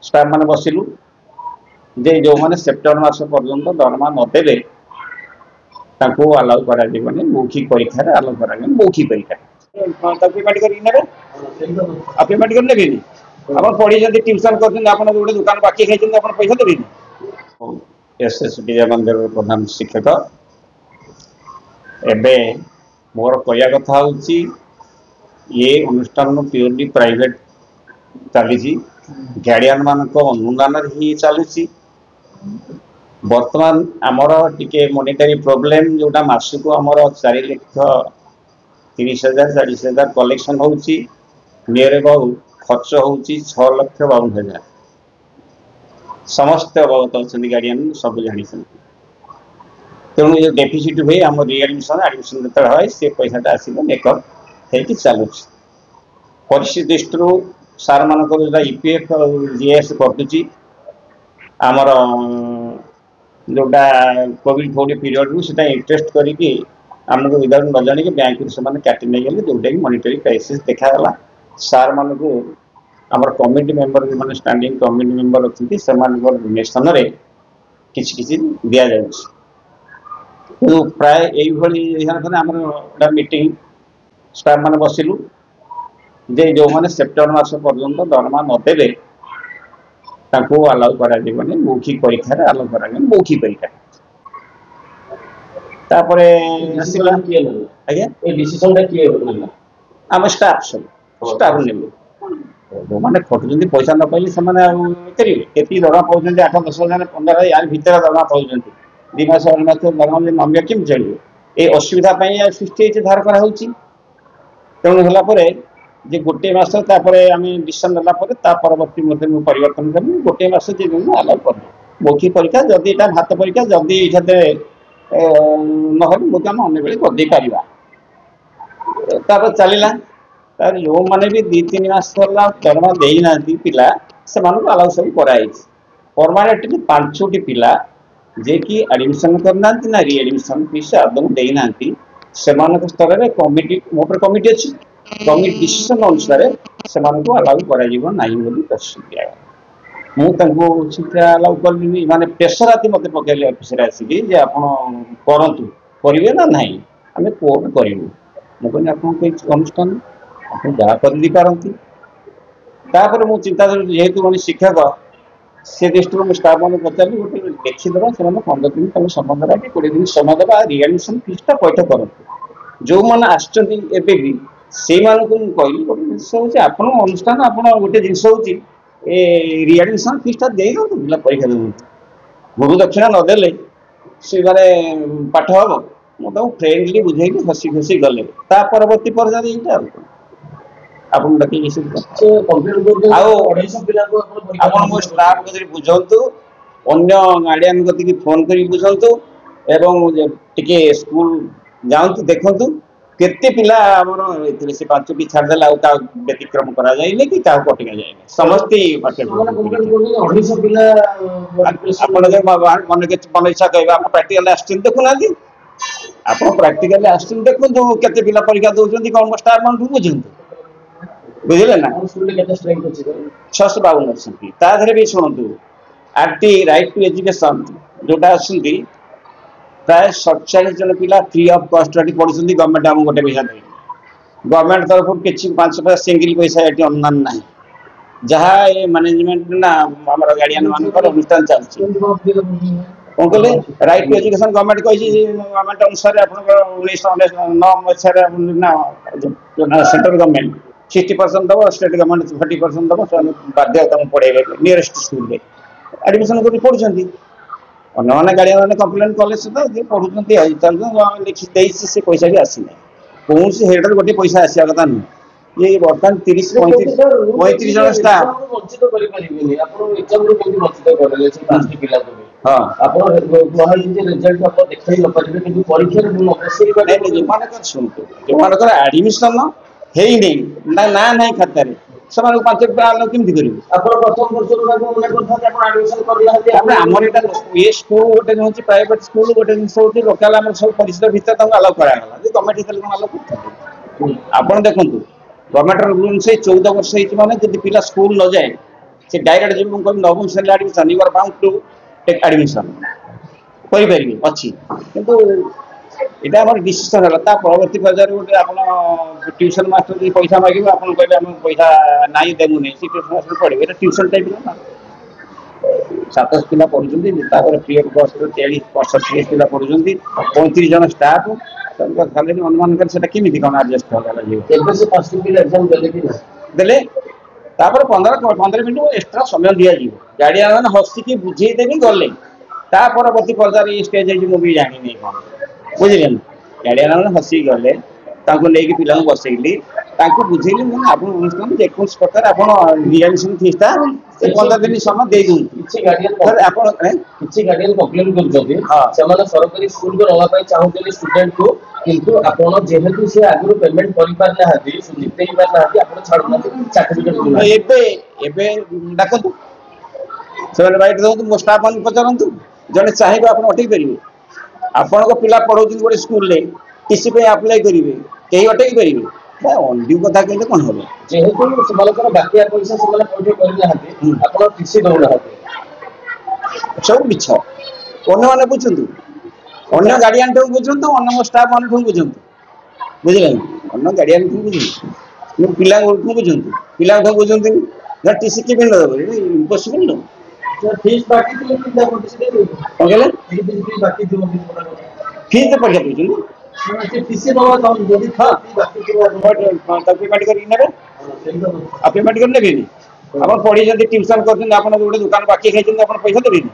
staff मान बसिलु जे जो माने सेप्टेम्बर मास पर्यंत दरमा नदेले ताको अलाउ करा जीवनी मौखिक परीक्षा रे अलाउ करा जीवनी मौखिक परीक्षा ता पेमेंट करी नेबे आ पेमेंट कर नेबे नी अपन पढी जदी ट्यूशन करछन अपन गोटे दुकान बाकी खाइछन अपन पैसा देबे नी एसएसडी मंदिर प्रधान शिक्षक एबे मोर कहया कथा होची ये अनुष्ठान प्योरली प्राइवेट चली गार्डियन मान अनुदान ही चलुची बर्तमान आमर टिके मॉनिटरी प्रॉब्लम जोटा मासको आमर 4,30,000 कलेक्शन होची नियर अबाउट खर्च होची 6,52,000 समस्त अवगत अच्छा गार्डियन सब जानी तेणु जो डेफिसीट हुए आम एडमिशन जो से पैसा आसो मेकअप होती चलुँ परिस्थिति दृष्टि सार मान जो ईपीएफ जीएस कर आमर जोटा कोविड फोविड पीरियड रू से इंटरेस्ट करके आमको विदाउट न जान बैंक से काटि नहीं गले जोटा कि मॉनिटरी क्राइसिस देखा सार मान को आमर कमिटी मेंबर जो मैंने स्टैंडिंग कमिटी मेंबर अच्छी से निर्देशन में किसी दि जाए प्राय यही आमर मीटिंग स्टाफ मान बसिलु जे जो माने सेप्टेम्बर मास पर्यंत दरमा नदेले ताको अलाउ करा जीवनी मौखिक परीक्षा रे अलाउ करा जीवनी मौखिक परीक्षा तापरे आसिला आज्ञा ए डिसीजन ता किए होना हम स्टाफ नेबे जो माने खटुजंती पैसा न पाइले से माने करिवे केती दरमा पाउजंती 8-10,000 15 यार भीतर दरमा पाउजंती 2 मास 2 मास दरमा जे मामला किम चलिए ए असुविधा पई सृष्टि धार करा होची तेणु होला परे जे गोटे मास आम डिसीजन ना परवर्ती मध्य परिवर्तन कर गोटे मास जे अलाउ कर मौखिक परीक्षा जदि यहाँ भात परीक्षा जदि ये ना मुझे आम अन्न बेले करदे पार चलला जो मैंने भी 2-3 मास दरमा देना पिला से अलाउ सब कराई परमानेंटली 5टी पिला जे कि एडमिशन करना ना रिएडमिशन फीस आदम देना से स्तर में कमिटी मोटर कमिटी अच्छी कमिटी डिसीजन अनुसार से अलाउ कर मुझे अलाउ कली माने प्रेसर आती मत पकड़े अफिस आसिकी जे आप करेंगे ना ना आम कोर्ट करूँ मुझे आप अनुष्ठान आप जहाँ करती मुझे चिंता जेहेतु मैंने शिक्षक से दृष्टि मुझे स्टाफ मैंने पचारि गोटे देखीदे से 15 दिन तुम समय देवा कि 20 दिन समय देवा रिएडमिशन फीसटा पैठ कर जो मैंने आसबी से कहली गोटे जिन आप अनुष्ठान आप गोटे जिन रिएडमिशन फीसटा दे दिला परीक्षा दे गुरु दक्षिणा नदेले से माने पाठ हम मुझे फ्रेंडली बुझे हसी खुशी गले परवर्ती पर्याय आप स्टाफ बुझातु अन्य गार्डियन गति फोन कर बुझातु एवं टिके स्कूल जाऊँ देखु केते पिला आमर से 5टी छाड़देला व्यतिक्रम करा जाए कि कटिका जाए समस्ते मन इच्छा कह आप प्राक्टिकल आसुन देखुना आप प्राक्टिकल आसुन देखो केते पिला परीक्षा दौरान कौन स्टाफ मान बुझे बुझे ना 652 अच्छी भी शुणु आरटी राइट टू एजुकेशन जोटा आसती प्राय 47 जन पिला फ्री ऑफ कॉस्ट पढ़ुं गवर्नमेंट आम गोटे पैसा दे गवर्नमेंट तरफ किसी 5 पैसा सिंगल पैसा ये अनुदान ना जहाँ ये मैनेजमेंट ना आम गार्डियन मान अनुष्ठान चलती कौन कहले राइट टू एजुकेशन गवर्नमेंट कही गवर्नमेंट अनुसार आप 1999 सेंट्रल गवर्नमेंट 60% दब स्टेट गवर्नमेंट 40% दब बाध्य तुम पढ़े नियरेस्ट स्कूल में एडमिशन कर पढ़ुं अन्य गार्डियन मैंने कम्प्लेन कले से पढ़ुं लिखी से पैसा भी आसी ना कौन से हेड गोटे पैसा आसा कथा नुह ये बर्तमान 30-35 जन स्टाफ शुणु जो एडमिशन है ना ना ना खातार से 5 रुपया केमती करें स्कूल गोटे प्राइवेट स्कूल गोटे जिन लोकाल सब परिसर भितर अलाउ कराला गवर्नमेंट अलाउ कर आप देखो गवर्नमेंट रूल से 14 वर्ष माने जब पिला स्कूल न जाए से डायरेक्ट जब कहूँ नवम श्रेणी admission you are bound to take admission करेंगे अच्छी किंतु এটা আমার ডিসিশন হল তা পরবর্তী পর্যায়ে গোটে আপনার টিউশন মাস্টার যদি পয়সা মাগিব আপনার কহলে আমি পয়সা নাই দেবুনি সে টিউশন মাস্টার পড়বে এটা টিউশন টাইপ না 27 ପିଲା ପଢୁଛନ୍ତି ତାପରେ ପିଏଫ୍ ବସ୍ରେ 43 ପିଲା ପଢୁଛନ୍ତି 35 ଜଣ ଷ୍ଟାଫ୍ ତାଙ୍କ ସାଲେରୀ ଅନୁମାନ କରି ସେଟା କେମିତି କ'ଣ ଆଡଜଷ୍ଟ କରାଯିବ ଏବେ ସେ 5 ପିଲା ଏକ୍ସାମ ଦେଲେ କି ନା ଦେଲେ ତାପରେ 15 ମିନିଟ୍ ଏକ୍ସଟ୍ରା ସମୟ ଦିଆଯିବ ଗାର୍ଡିଆନ ମାନେ ହସିକି ବୁଝେଇଦେବି ଗଲେ ତା ପରବର୍ତ୍ତୀ ପର୍ଯ୍ୟାୟରେ ଏଇ ଷ୍ଟେଜ୍ ହେଇଛି ମୁଁ ବି ଜାଣିନି କ'ଣ ବୁଝିଲେ ନା ଗାର୍ଡିଆନ ମାନେ ହସିକି ଗଲେ ତାଙ୍କୁ ନେଇକି ପିଲାଙ୍କୁ ବସେଇଲି ତାଙ୍କୁ ବୁଝେଇଲି ମୁଁ ଆପଣ ଅନୁଷ୍ଠାନ ଯେକୌଣସି ପ୍ରକାର ଆପଣ ରିଆଡମିସନ ଫିସ୍ଟା 15 ଦିନ ସମୟ ଦେଇ ଦିଅନ୍ତୁ କିଛି ଗାର୍ଡିଆନ କମ୍ପ୍ଲେନ୍ କରୁଛନ୍ତି ହଁ ସେମାନେ ସରକାରୀ ସ୍କୁଲକୁ ନେବା ପାଇଁ ଚାହୁଁଛନ୍ତି ଷ୍ଟୁଡେଣ୍ଟକୁ କିନ୍ତୁ ଆପଣ ଯେହେତୁ ସେ ଆଗରୁ ପେମେଣ୍ଟ କରିପାରିନାହାନ୍ତି ଜିତେଇ ପାରିନାହାନ୍ତି ଆପଣ ଛାଡୁନାହାନ୍ତି ସାର୍ଟିଫିକେଟ ଏବେ ଏବେ ଡାକନ୍ତୁ ସେମାନେ ବାଇଟ୍ ଦିଅନ୍ତୁ ମୋ ଷ୍ଟାଫ୍ ମାନଙ୍କୁ ପଚାରନ୍ତୁ ଜଣେ ଚାହିଁବେ ଆପଣ ଅଟେଇ ପାରିବେ ଆପଣଙ୍କ ପିଲା ପଢଉଛନ୍ତି ଗୋଟେ ସ୍କୁଲରେ ଟିସି ପାଇଁ ଆପ୍ଲାଏ କରିବେ କେହି ଅଟେଇ ପାରିବେ ଅନ୍ୟ କଥା କହିଲେ କ'ଣ ହବ ଯେହେତୁ ସେମାନଙ୍କର ବାକିଆ ପଇସା ସେମାନେ ପଇଠ କରିନାହାନ୍ତି ଆପଣ ଟିସି ଦଉନାହାନ୍ତି ସବୁ ମିଛ ଅନ୍ୟମାନେ ବୁଝନ୍ତୁ ଅନ୍ୟ ଗାର୍ଡିଆନ ଠୁ ବୁଝନ୍ତୁ ଅନ୍ୟ ମୋ ଷ୍ଟାଫ୍ ମାନଠୁ ବୁଝନ୍ତୁ ବୁଝିଲେ ଅନ୍ୟ ଗାର୍ଡିଆନ ଠୁ ବୁଝନ୍ତୁ ପିଲାଙ୍କଠୁ ବୁଝନ୍ତୁ ପିଲାଙ୍କଠୁ ବୁଝନ୍ତୁନି ନା ଟିସି କେମିତି ଦେବ ଇମ୍ପସିବଲ ନୁହଁ ଫିସ୍ ବାକି ଥିଲେ ପିଲା ଟିସି ଦେଇଦେବେ କ'ଣ କହିଲେ ଫିସ୍ ବାକି ଥିବ ଫିସ୍ ତ ପଇସା କହୁଛନ୍ତି ସେ ଟିସି ଦେବା ଯଦି ବାକି ଥିବ ତାକୁ ପେମେଣ୍ଟ କରିକି ନେବେ ଆଉ ପେମେଣ୍ଟ କରି ନେବେନି ଆପଣ ପଢିଛନ୍ତି ଟ୍ୟୁସନ କରୁଛନ୍ତି ଆପଣ ଗୋଟେ ଦୋକାନ ବାକି ଖାଇଛନ୍ତି ଆପଣ ପଇସା ଦେବେନି